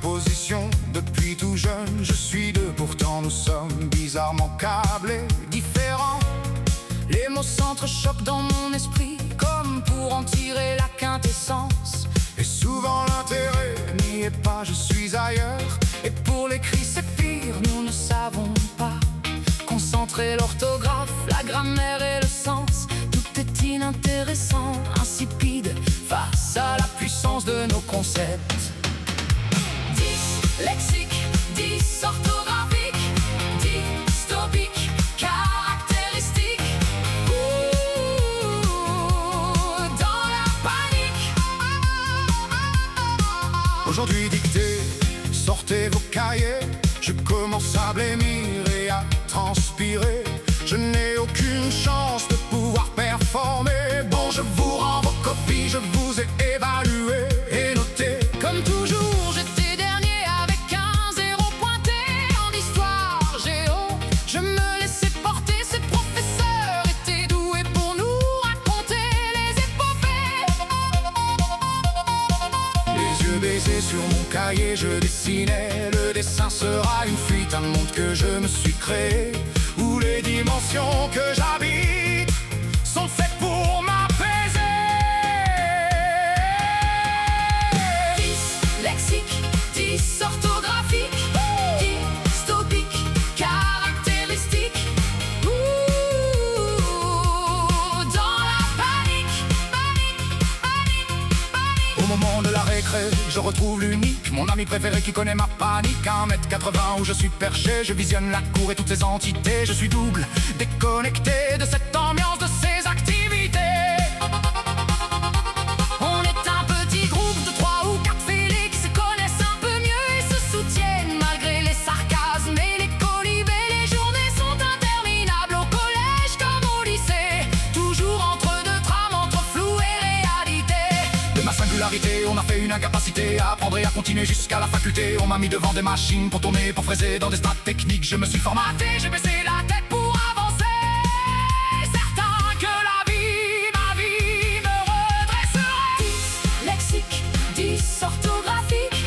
position depuis tout jeune. Je suis deux, pourtant nous sommes bizarrement câblés, différents. Les mots s'entrechoquent dans mon esprit, comme pour en tirer la quintessence. Et souvent l'intérêt n'y est pas, je suis ailleurs. Et pour l'écrit c'est pire, nous ne savons pas concentrer l'orthographe, la grammaire et le sens. Tout est inintéressant, insipide, face à la puissance de nos concepts. Dyslexique, dysorthographique, dystopique, caractéristique. Dans la panique. Aujourd'hui dictée, sortez vos cahiers. Je commence à blêmir et à transpirer. Je n'ai aucune chance de pouvoir performer. Bon, je vous rends vos copies, je vous ai évalué et noté. Comme toujours, j'étais dernier avec un zéro pointé. En histoire, géo, je me laissais porter. Ces professeurs étaient doués pour nous raconter les épopées. Les yeux baissés sur mon cahier, je dessinais. Le dessin sera une fuite, un monde que je me suis créé, où les dimensions que j'habite sont faites pour m'apaiser. Dyslexique, dysorthographique, dystopique, caractéristique. Dans la panique, panique, panique, panique. Au moment de la récré, je retrouve l'unique, mon ami préféré qui connaît ma panique. 1m80 où je suis perché, je visionne la cour et toutes ses entités. Je suis double, déconnecté de cette ambiance, de ces activités. On est un petit groupe de 3 ou 4 félix, se connaissent un peu mieux et se soutiennent malgré les sarcasmes et les colibés. Les journées sont interminables au collège comme au lycée, toujours entre deux trames, entre flou et réalité. De ma singularité, on a fait une incapacité à apprendre et à continuer jusqu'à la faculté. On m'a mis devant des machines pour tourner, pour fraiser dans des strates techniques. Je me suis formaté, j'ai baissé la tête pour avancer, certain que la vie, ma vie, me redressera. Dyslexique, dysorthographique,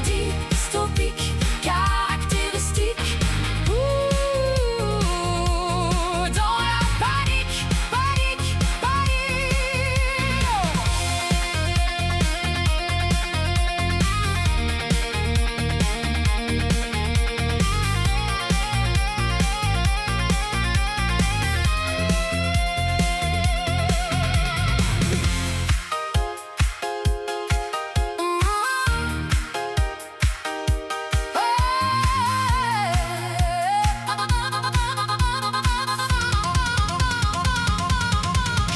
dystopique, caractéristique. Dans la panique, panique, panique.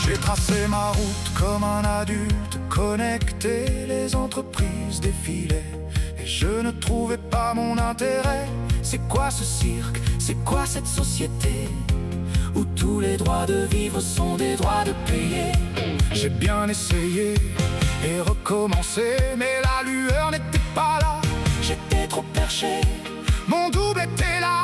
J'ai tracé ma route comme un adulte, connecté, les entreprises défilaient, et je ne trouvais pas mon intérêt. C'est quoi ce cirque? C'est quoi cette société où tous les droits de vivre sont des droits de payer? J'ai bien essayé et recommencé, mais la lueur n'était pas là. J'étais trop perché, mon double était là.